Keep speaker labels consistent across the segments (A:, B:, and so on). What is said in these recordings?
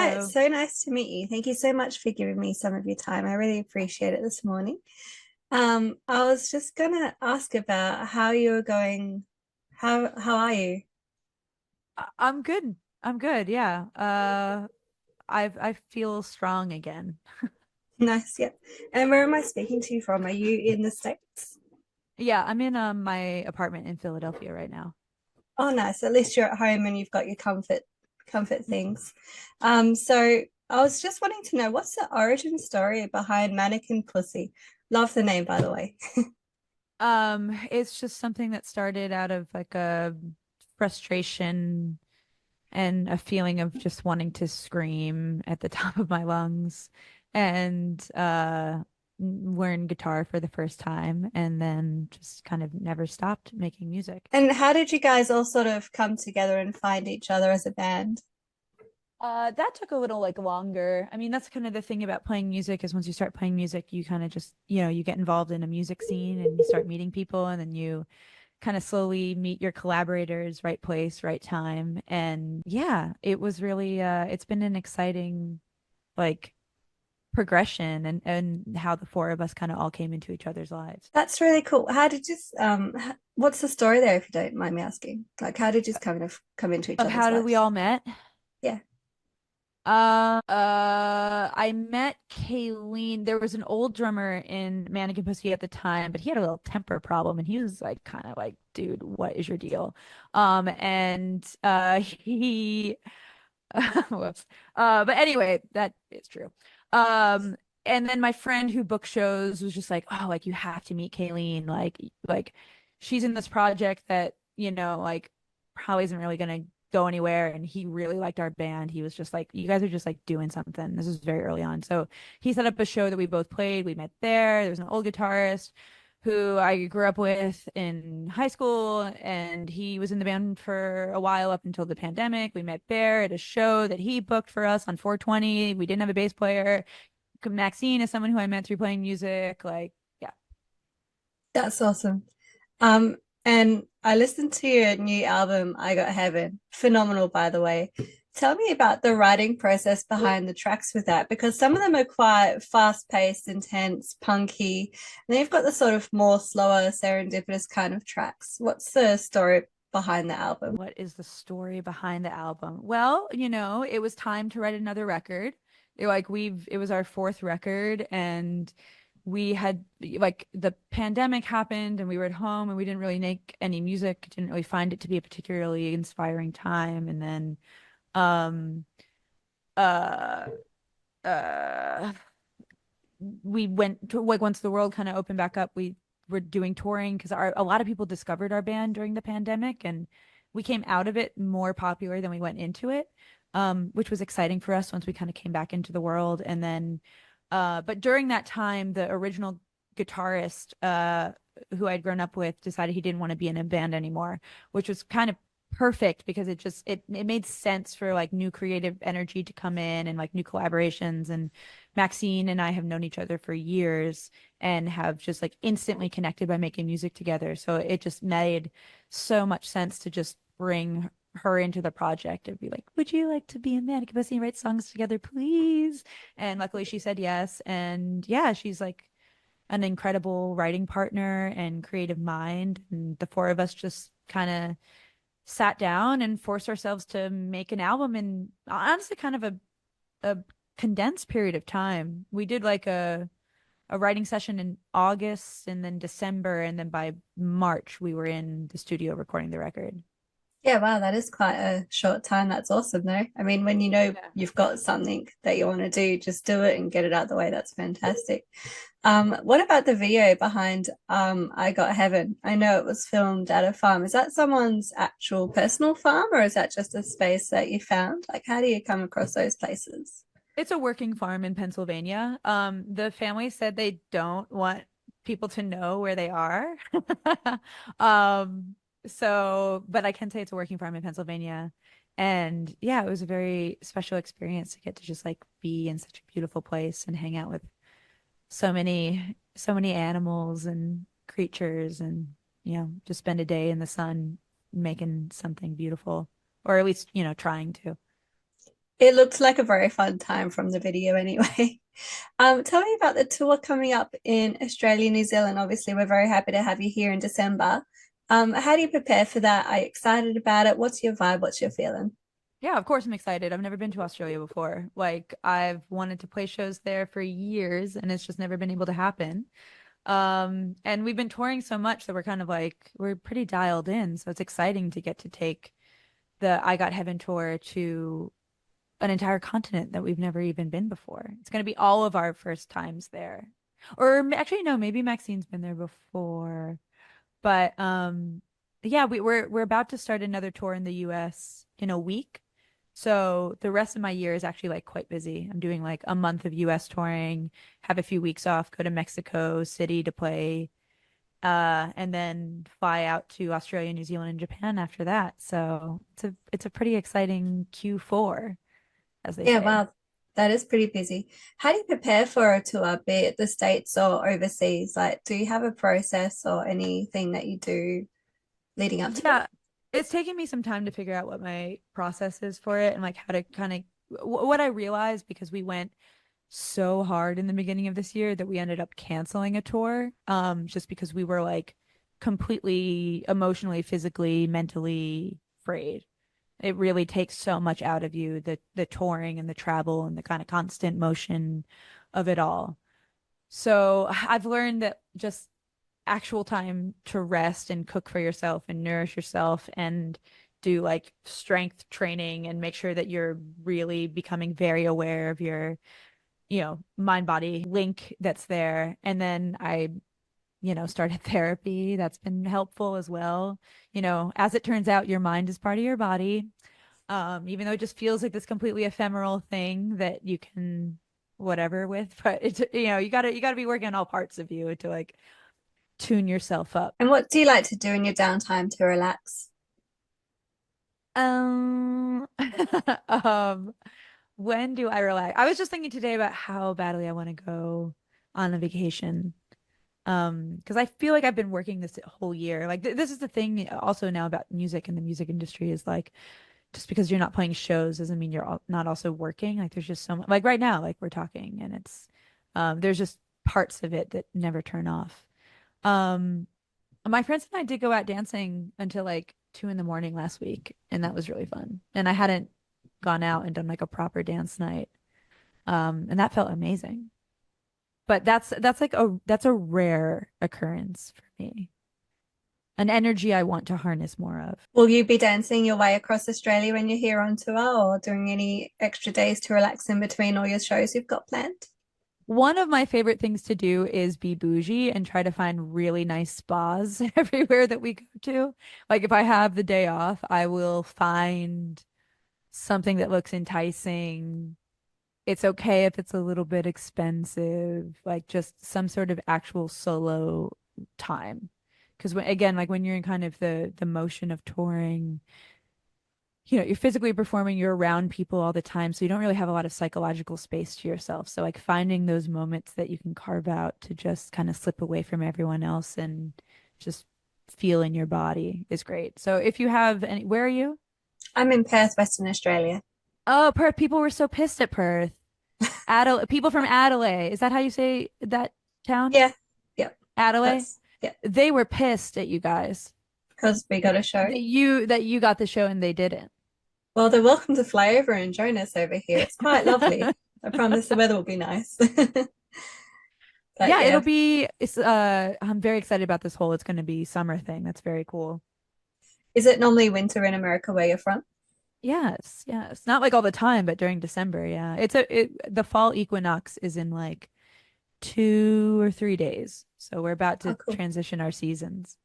A: it's
B: So,
A: so nice to meet you. Thank you so much for giving me some of your time. I really appreciate it this morning. I was just gonna ask about how you're going. How are you?
B: I'm good. I'm good. Yeah. I feel strong again.
A: Nice, yeah. And where am I speaking to you from? Are you in the States?
B: Yeah, I'm in my apartment in Philadelphia right now.
A: Oh, nice. At least you're at home and you've got your comfort things. So I was just wanting to know what's the origin story behind Mannequin Pussy? Love the name, by the way.
B: It's just something that started out of like a frustration and a feeling of just wanting to scream at the top of my lungs and learn guitar for the first time and then just kind of never stopped making music.
A: And how did you guys all sort of come together and find each other as a band?
B: That took a little like longer. I mean, that's kind of the thing about playing music is once you start playing music, you kind of just, you get involved in a music scene and you start meeting people and then you kind of slowly meet your collaborators, right place, right time. And yeah, it was really it's been an exciting like progression and how the four of us kind of all came into each other's lives.
A: That's really cool. How did you, what's the story there, if you don't mind me asking? Like, how did you kind of come into each
B: Of
A: other's
B: how did we
A: lives?
B: all met?
A: Yeah.
B: I met Kayleen. There was an old drummer in Mannequin Pussy at the time, but he had a little temper problem, and he was like, kind of like, dude, what is your deal? And he, whoops. But anyway, that is true. Um, and then my friend who booked shows was just like, oh, like you have to meet Kayleen. Like she's in this project that, like probably isn't really gonna go anywhere. And he really liked our band. He was just like, you guys are just like doing something. This was very early on. So he set up a show that we both played. We met there. There was an old guitarist who I grew up with in high school, and he was in the band for a while up until the pandemic. We met Bear at a show that he booked for us on 420. We didn't have a bass player. Maxine is someone who I met through playing music. Like, yeah.
A: That's awesome. Um, and I listened to your new album, I Got Heaven. Phenomenal, by the way. Tell me about the writing process behind the tracks with that, because some of them are quite fast-paced, intense, punky, and then you've got the sort of more slower, serendipitous kind of tracks. What's the story behind the album?
B: What is the story behind the album? Well, it was time to write another record. It was our fourth record, and we had like the pandemic happened and we were at home and we didn't really make any music, didn't really find it to be a particularly inspiring time. And then um uh uh we went to like once the world kind of opened back up, we were doing touring because our a lot of people discovered our band during the pandemic and we came out of it more popular than we went into it, which was exciting for us once we kind of came back into the world. And then but during that time, the original guitarist who I'd grown up with decided he didn't want to be in a band anymore, which was kind of perfect because it made sense for like new creative energy to come in and like new collaborations. And Maxine and I have known each other for years and have just like instantly connected by making music together. So it just made so much sense to just bring her into the project and be like, would you like to be in Manic Pussy and write songs together, please? And luckily she said yes. And yeah, she's like an incredible writing partner and creative mind. And the four of us just kind of sat down and forced ourselves to make an album in honestly kind of a condensed period of time. We did like a writing session in August and then December, and then by March we were in the studio recording the record.
A: Yeah, wow, that is quite a short time. That's awesome, though. I mean, when you know
B: Yeah.
A: you've got something that you want to do, just do it and get it out of the way. That's fantastic. What about the video behind I Got Heaven? I know it was filmed at a farm. Is that someone's actual personal farm or is that just a space that you found? Like, how do you come across those places?
B: It's a working farm in Pennsylvania. The family said they don't want people to know where they are. Um, but I can say it's a working farm in Pennsylvania. And yeah, it was a very special experience to get to just like be in such a beautiful place and hang out with so many animals and creatures and, just spend a day in the sun making something beautiful, or at least, trying to.
A: It looked like a very fun time from the video anyway. Tell me about the tour coming up in Australia, New Zealand. Obviously, we're very happy to have you here in December. How do you prepare for that? Are you excited about it? What's your vibe? What's your feeling?
B: Yeah, of course I'm excited. I've never been to Australia before. Like I've wanted to play shows there for years and it's just never been able to happen. And we've been touring so much that we're kind of like we're pretty dialed in. So it's exciting to get to take the I Got Heaven tour to an entire continent that we've never even been before. It's going to be all of our first times there. Or actually, no, maybe Maxine's been there before. But yeah, we're about to start another tour in the US in a week. So the rest of my year is actually like quite busy. I'm doing like a month of US touring, have a few weeks off, go to Mexico City to play, and then fly out to Australia, New Zealand, and Japan after that. So it's a pretty exciting Q4, as they
A: Yeah,
B: say.
A: wow, that is pretty busy. How do you prepare for a tour, be it the States or overseas? Like, do you have a process or anything that you do leading up to it?
B: Yeah, it's taken me some time to figure out what my process is for it and like how to kind of what I realized because we went so hard in the beginning of this year that we ended up canceling a tour just because we were like completely emotionally, physically, mentally frayed. It really takes so much out of you, the touring and the travel and the kind of constant motion of it all. So I've learned that just actual time to rest and cook for yourself and nourish yourself and do like strength training and make sure that you're really becoming very aware of your, mind body link that's there. And then I started therapy. That's been helpful as well. As it turns out, your mind is part of your body. Even though it just feels like this completely ephemeral thing that you can whatever with, but it's you gotta be working on all parts of you to like tune yourself up.
A: And what do you like to do in your downtime to relax?
B: Um, um, when do I relax? I was just thinking today about how badly I want to go on a vacation. Because I feel like I've been working this whole year. Like this is the thing also now about music and the music industry is like just because you're not playing shows doesn't mean you're not also working. Like there's just so much like right now, like we're talking and it's there's just parts of it that never turn off. Um, my friends and I did go out dancing until like 2 in the morning last week, and that was really fun. And I hadn't gone out and done like a proper dance night. And that felt amazing. But that's like a rare occurrence for me. An energy I want to harness more of.
A: Will you be dancing your way across Australia when you're here on tour or doing any extra days to relax in between all your shows you've got planned?
B: One of my favorite things to do is be bougie and try to find really nice spas everywhere that we go to. Like if I have the day off, I will find something that looks enticing. It's okay if it's a little bit expensive, like just some sort of actual solo time. Because when, again, like when you're in kind of the motion of touring, you're physically performing, you're around people all the time, so you don't really have a lot of psychological space to yourself. So like finding those moments that you can carve out to just kind of slip away from everyone else and just feel in your body is great. So if you have any, where are you?
A: I'm in Perth, Western Australia.
B: Oh, Perth. People were so pissed at Perth. Adelaide, people from Adelaide. Is that how you say that town?
A: Yeah, yep,
B: Adelaide.
A: yeah,
B: They were pissed at you guys
A: because we got a show.
B: that you got the show and they didn't.
A: Well, they're welcome to fly over and join us over here. It's quite lovely. I promise the weather will be nice. But
B: Yeah, it'll
A: yeah,
B: be I'm very excited about this whole it's going to be summer thing. That's very cool.
A: is it normally winter in America where you're from?
B: Yes, yes. Not like all the time, but during December, yeah. The fall equinox is in like 2 or 3 days. So we're about
A: Oh,
B: to
A: cool.
B: transition our seasons.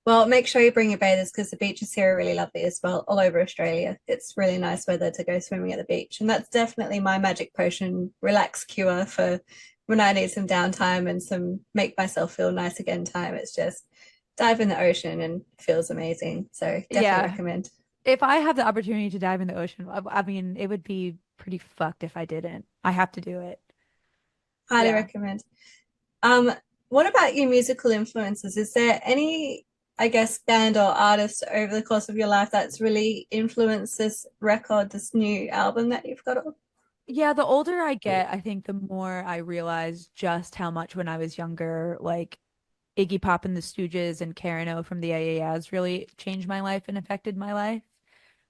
A: Well, make sure you bring your bathers because the beaches here are really lovely as well, all over Australia. It's really nice weather to go swimming at the beach. And that's definitely my magic potion, relax cure for when I need some downtime and some make myself feel nice again time. It's just dive in the ocean and it feels amazing. So definitely
B: Yeah.
A: recommend.
B: If I have the opportunity to dive in the ocean, I mean, it would be pretty fucked if I didn't. I have to do it.
A: Highly
B: Yeah.
A: recommend. Um, what about your musical influences? Is there any I guess, band or artist over the course of your life that's really influenced this record, this new album that you've got on?
B: Yeah, the older I get, I think the more I realize just how much when I was younger, like Iggy Pop and the Stooges and Karen O from the AAS really changed my life and affected my life.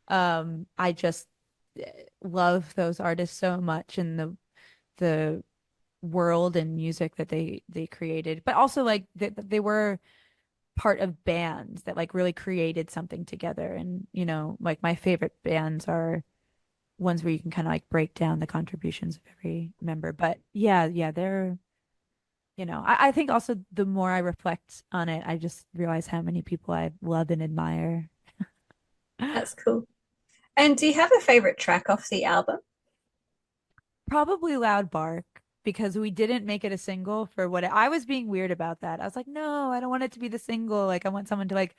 B: I just love those artists so much and the world and music that they created, but also like they were part of bands that like really created something together. And like my favorite bands are ones where you can kind of like break down the contributions of every member. But yeah, they're I think also the more I reflect on it, I just realize how many people I love and admire.
A: That's cool. And do you have a favorite track off the album?
B: Probably Loud Bark because we didn't make it a single for what I was being weird about that. I was like, no, I don't want it to be the single. Like I want someone to like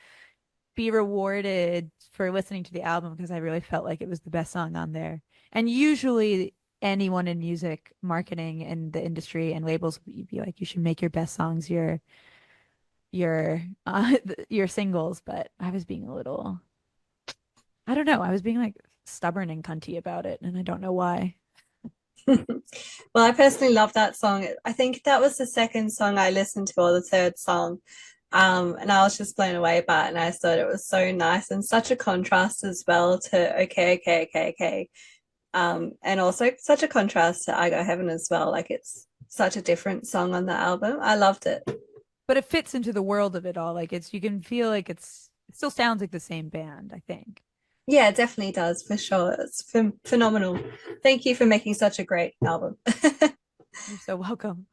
B: be rewarded for listening to the album because I really felt like it was the best song on there. And usually anyone in music marketing and the industry and labels would be like, you should make your best songs your your singles. But I was being a little, I don't know, I was being like stubborn and cunty about it, and I don't know why.
A: Well, I personally love that song. I think that was the second song I listened to, or the third song. And I was just blown away by it, and I thought it was so nice and such a contrast as well to okay, okay, okay, okay. And also such a contrast to I Got Heaven as well. Like it's such a different song on the album. I loved it.
B: But it fits into the world of it all. Like it's you can feel like it still sounds like the same band, I think.
A: Yeah, it definitely does for sure. It's phenomenal. Thank you for making such a great album.
B: You're so welcome.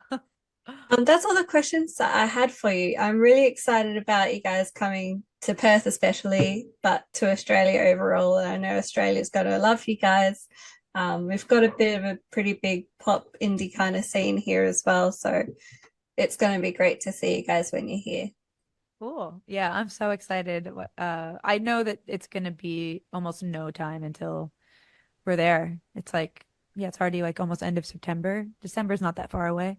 A: That's all the questions that I had for you. I'm really excited about you guys coming to Perth, especially, but to Australia overall. And I know Australia's going to love you guys. We've got a bit of a pretty big pop indie kind of scene here as well. So it's going to be great to see you guys when you're here.
B: Cool. Yeah, I'm so excited. I know that it's gonna be almost no time until we're there. It's like, yeah, it's already like almost end of September. December's not that far away.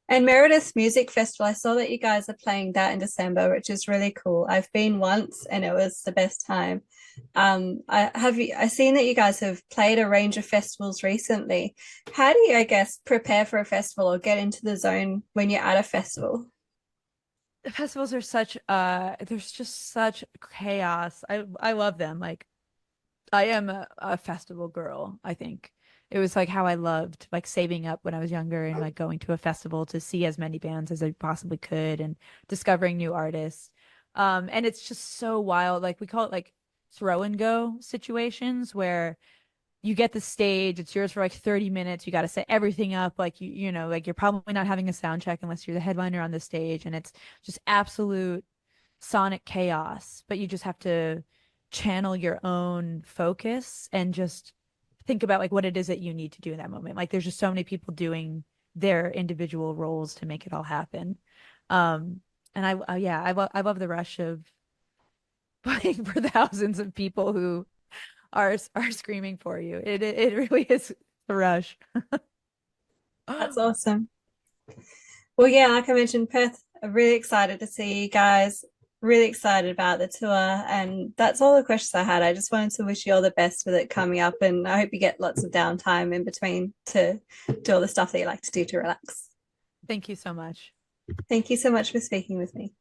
A: And Meredith's Music Festival, I saw that you guys are playing that in December, which is really cool. I've been once and it was the best time. I seen that you guys have played a range of festivals recently. How do you, I guess, prepare for a festival or get into the zone when you're at a festival?
B: The festivals are such there's just such chaos. I love them. Like I am a festival girl, I think. It was like how I loved like saving up when I was younger and like going to a festival to see as many bands as I possibly could and discovering new artists. And it's just so wild. Like we call it like throw and go situations where you get the stage, it's yours for like 30 minutes. You got to set everything up. Like like you're probably not having a sound check unless you're the headliner on the stage. And it's just absolute sonic chaos, but you just have to channel your own focus and just think about like what it is that you need to do in that moment. Like there's just so many people doing their individual roles to make it all happen. And yeah, I love the rush of playing for thousands of people who are screaming for you. It really is a rush.
A: That's awesome. Well, yeah, like I mentioned, Perth, I'm really excited to see you guys. Really excited about the tour. And that's all the questions I had. I just wanted to wish you all the best with it coming up. And I hope you get lots of downtime in between to do all the stuff that you like to do to relax.
B: Thank you so much.
A: Thank you so much for speaking with me.